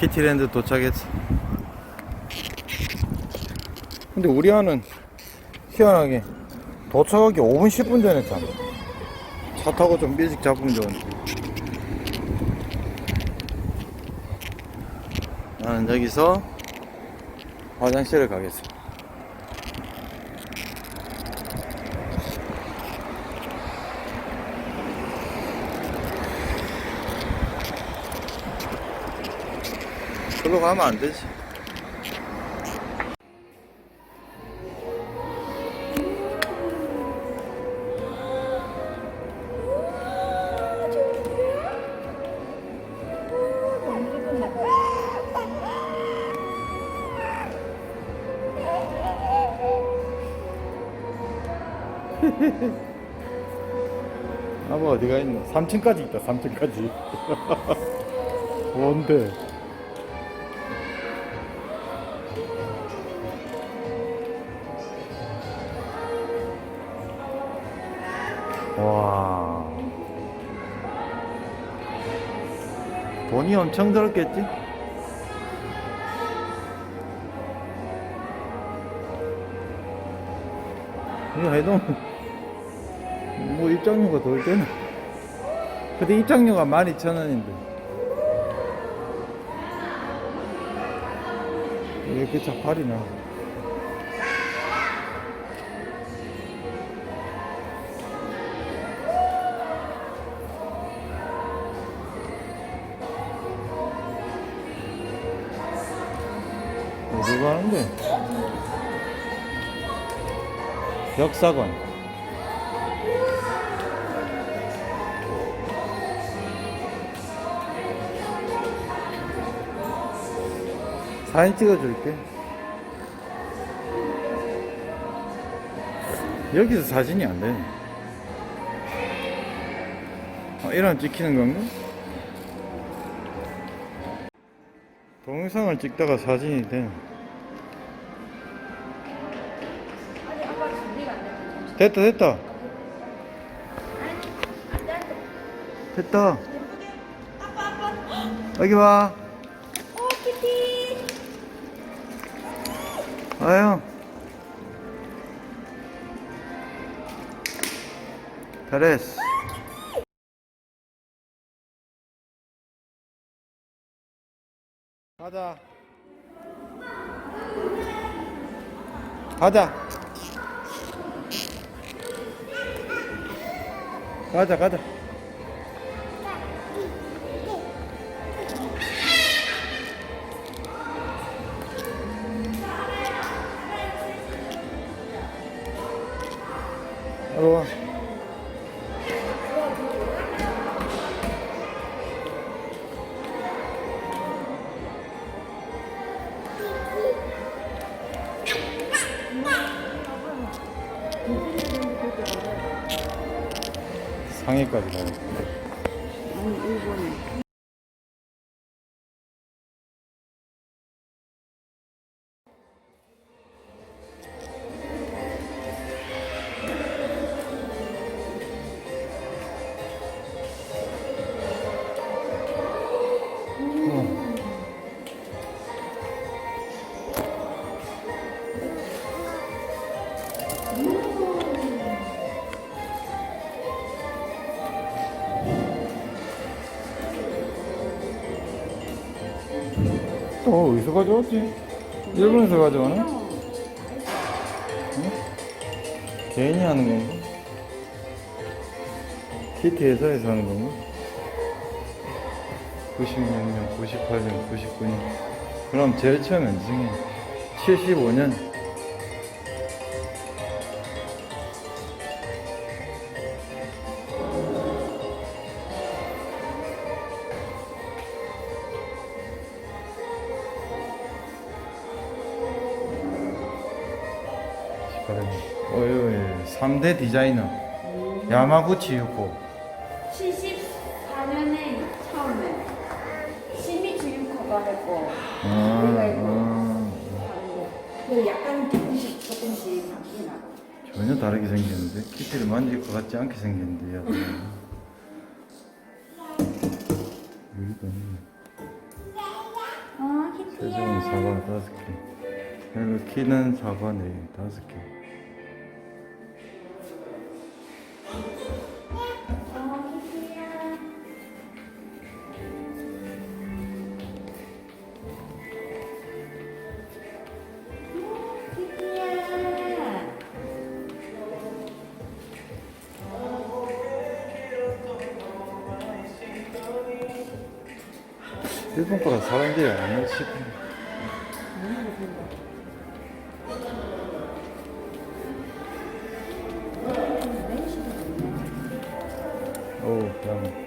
키티랜드 도착했어. 근데 우리 아는 희한하게 도착하기 5분 10분 전에 했잖아. 차 타고 좀 일찍 잡으면 좋은데. 나는 여기서 화장실을 가겠습니다. 그걸로 가면 안 되지. 아빠 어디가 있노? 3층까지 있다. 3층까지. 뭔데? 와, 돈이 엄청 들었겠지? 이거 해놓으면 뭐 입장료가 덜 되나? 근데 입장료가 12,000원인데 왜 이렇게 자팔이 나? 어디 가는데? 역사관. 사진 찍어줄게. 여기서 사진이 안 되네. 이러면 찍히는 건가? 동영상을 찍다가 사진이 되네. 됐다 됐다 됐다. 여기 봐. 오, 키티. 아유 잘했어. 가자 가자 가자 가자. 이리 와. 상해까지 가야 돼. 또 어디서 가져왔지? 일본에서 가져오나? 응? 개인이 하는 건가? 키티 회사에서 하는 건가? 96년, 98년, 99년. 그럼 제일 처음 연승이 75년. 어이, 3대 디자이너 야마구치 유코. 74년에 처음에 시미즈 유코가 했고 아, 우리가 있고 그 약간 조금씩 바뀌나. 전혀 다르게 생겼는데 키티를 만질 것 같지 않게 생겼는데 야. 여기도 있네. 떼죽은 사과 5개. 헬로키는 사과 5개. 일본 거라 사람들이 안 오지. 어우, 양.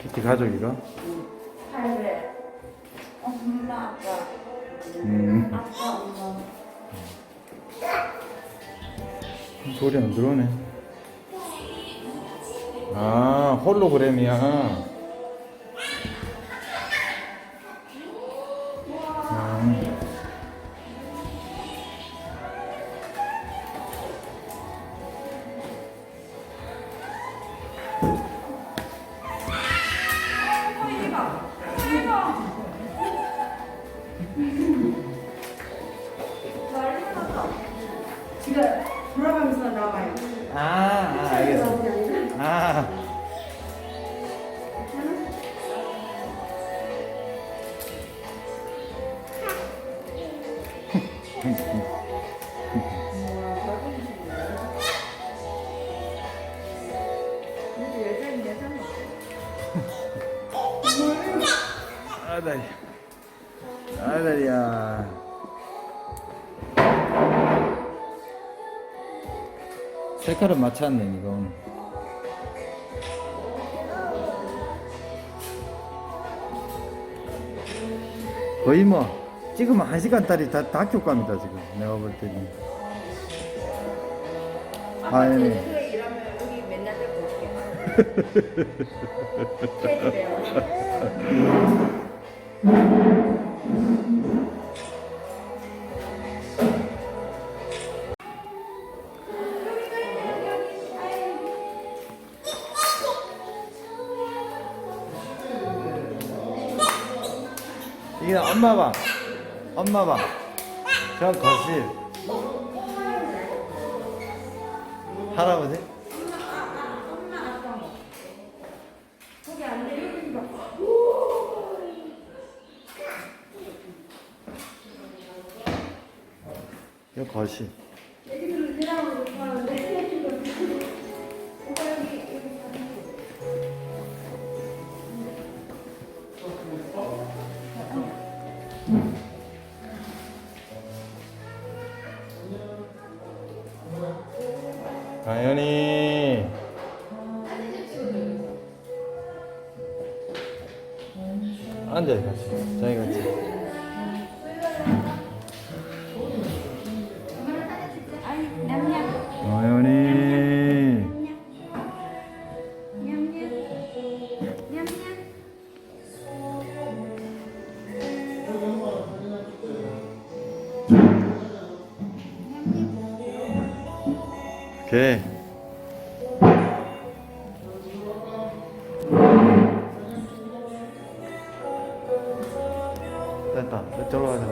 키티 가족이가? 할배, 엄마, 아빠, 아빠, 엄마. 소리 안 들어오네. 아, 홀로그램이야. 지금 돌아가면서 나와요. 알겠어. 아, 아다리. 아다리야. 색깔은 맞췄네, 이건. 거의 뭐, 찍으면 1시간짜리 다큐감이다, 지금. 내가 볼 때는. 아빠 예. 제주도에 일하면 여기 맨날 데리고 올게. 테디베어. 이게 엄마 봐. 엄마 봐. 저 거실. 할아버지? 엄마, 아빠. 거기 안 돼, 여기 봐. 이 거실. 여기로 들어가면 못 가는데. 오빠 여기. 가연이. 앉아, 같이. 자기 같이. 아이, 냠냠. 가연이. 냠냠. 냠냠. 오케이. 됐다. 저로 가자.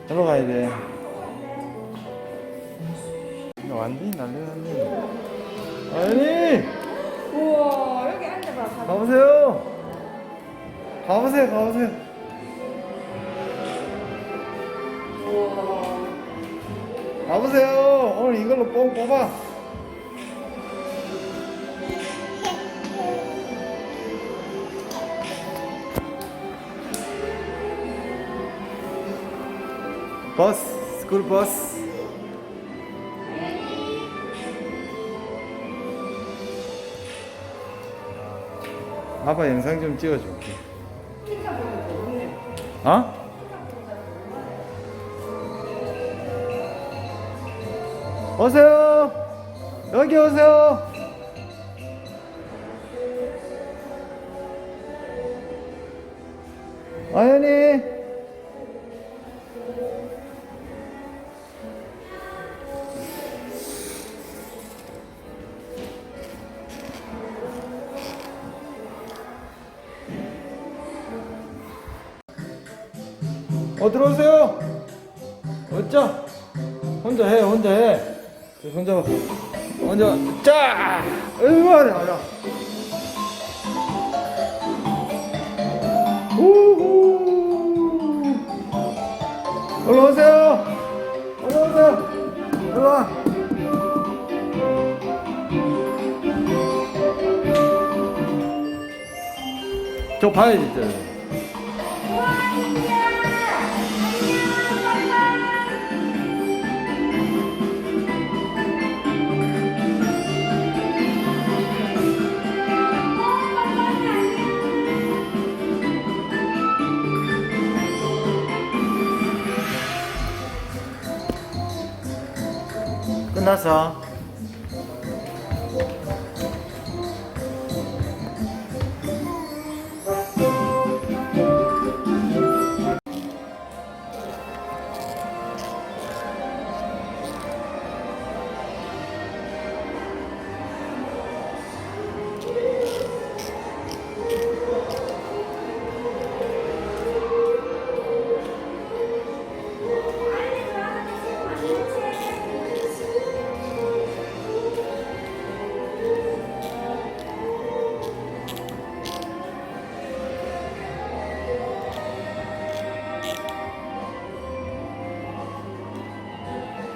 저로 가야 돼. 완전히 난리 났네. 아연이! 우와, 여기 앉아봐. 가보세요. 가보세요, 가보세요. 우와. 가보세요. 오늘 이걸로 뽕 뽑아. 버스, 스쿨 버스. 아빠 영상 좀 찍어줄게. 어? 오세요. 여기 오세요. 아연이. 들어오세요. 어쩌? 혼자 해, 혼자 해. 혼자, 혼자, 짜! 으이, 와라. 우후. 올라오세요. 올라오세요. 올라와. 저 봐야지, 저. 끝났어.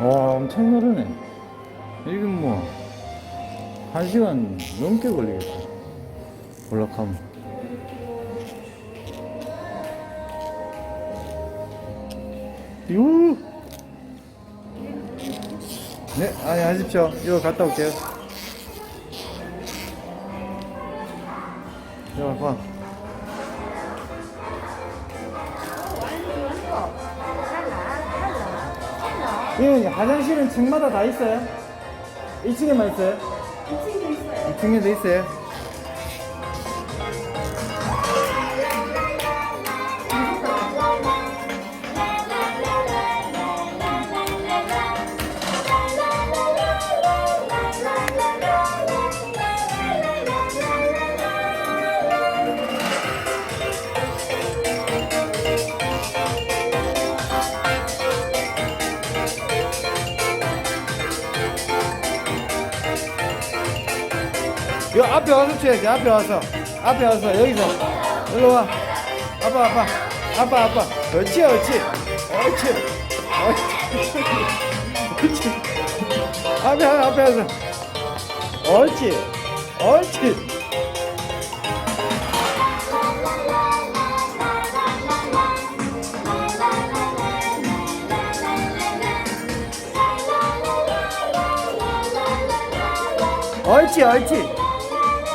와, 엄청 늘으네. 이건 뭐 1시간 넘게 걸리겠다. 올라가면. 유. 네, 아니 하십시오. 이거 갔다 올게요. 야, 봐. 예, 화장실은 층마다 다 있어요? 1층에만 있어요? 2층도 있어요. 2층에도 있어요? 여 앞에 와서 쳐야지. 앞에 와서 여기서 일로 와. 아빠 옳지 옳지 앞에 와서 옳지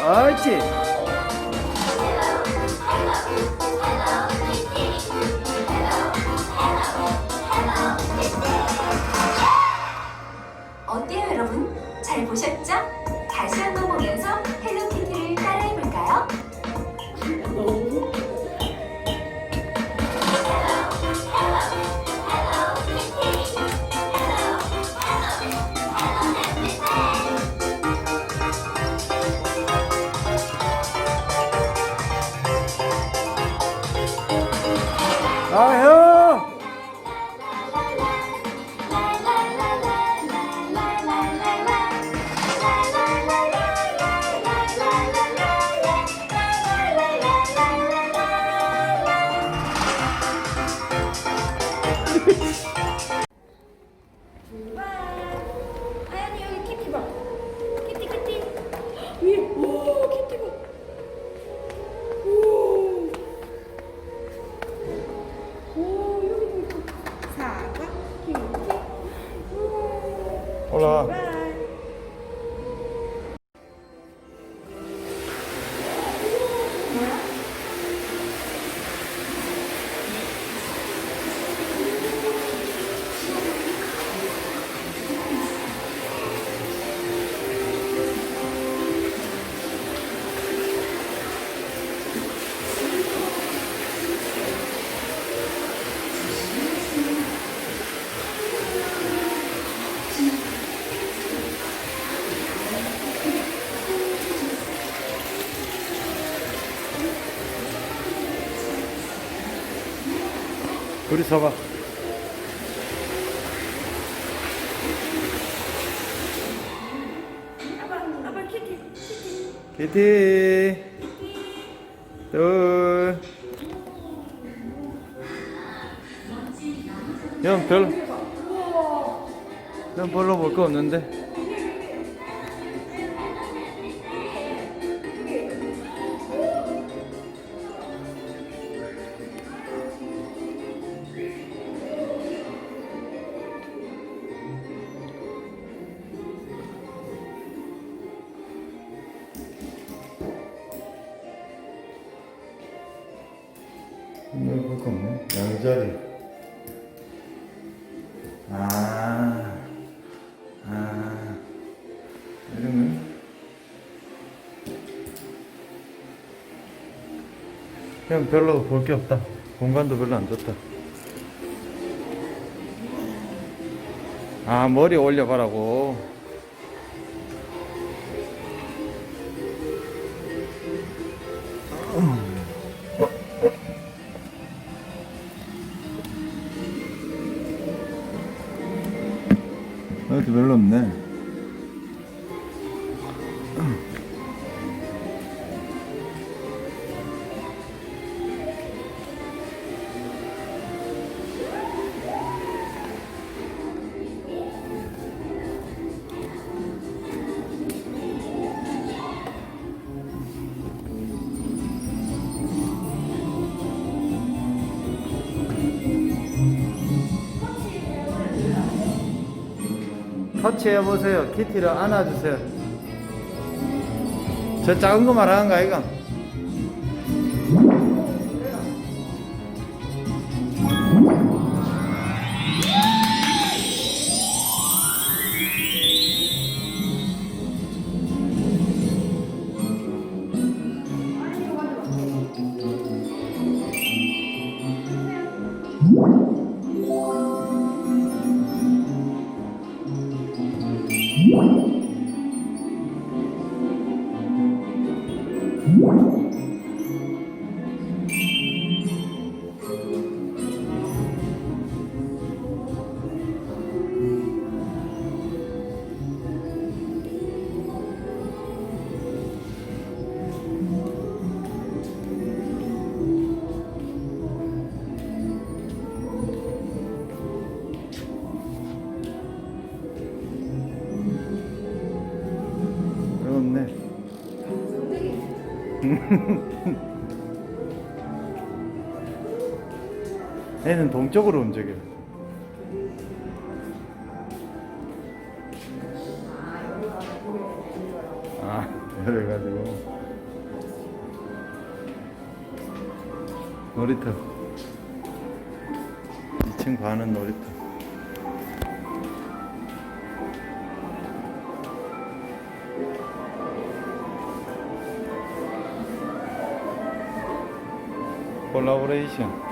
옳지. 어때요, 여러분? 잘 보셨죠? 다시 한번 보면서 헬로키티를 따라해볼까요? 아형 아연이 여기 키티 봐. 키티. 위에, 오, 키티 봐. 오, 여기도 있고. 사과, 키티. 올라와. 출발. 둘이 서봐. 아빠 키티. 키티. 둘. 형 별로 볼 거 없는데. 볼 거 없네. 양자리. 이런 거? 그냥 별로 볼 게 없다. 공간도 별로 안 좋다. 머리 올려봐라고. 여기 별로 없네. 터치해보세요. 키티를 안아주세요. 저 작은 거 말하는 거 아이가? 없네. 애는 동쪽으로 움직여. 그래가지고 놀이터 2층 반은 놀이터. 콜라보레이션.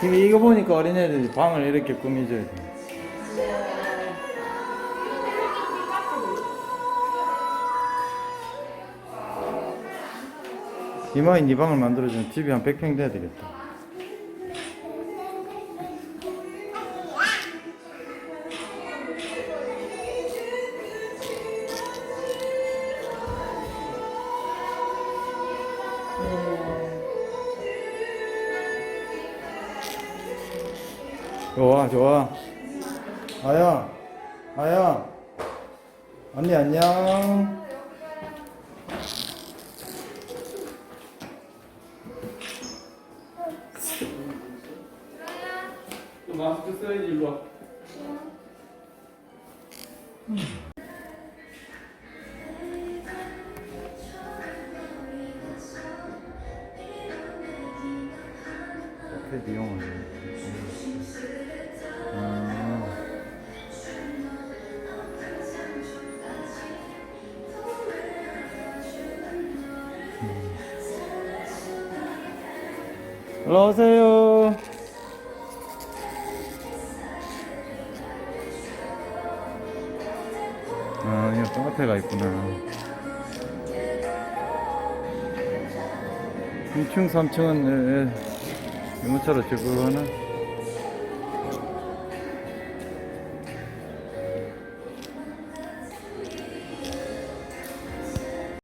이거 보니까 어린애들이 방을 이렇게 꾸미줘야 돼. 이마이 네 방을 만들어주면 집이 한 100평 돼야 되겠다. 좋아, 좋아. 아야. 언니 안녕. 마스크 써야지. 일로 와. 카페도 이용하네. 아. 일로 오세요. 아, 여기 카페가 있구나. 2층, 3층은 유모차로 지고 하나?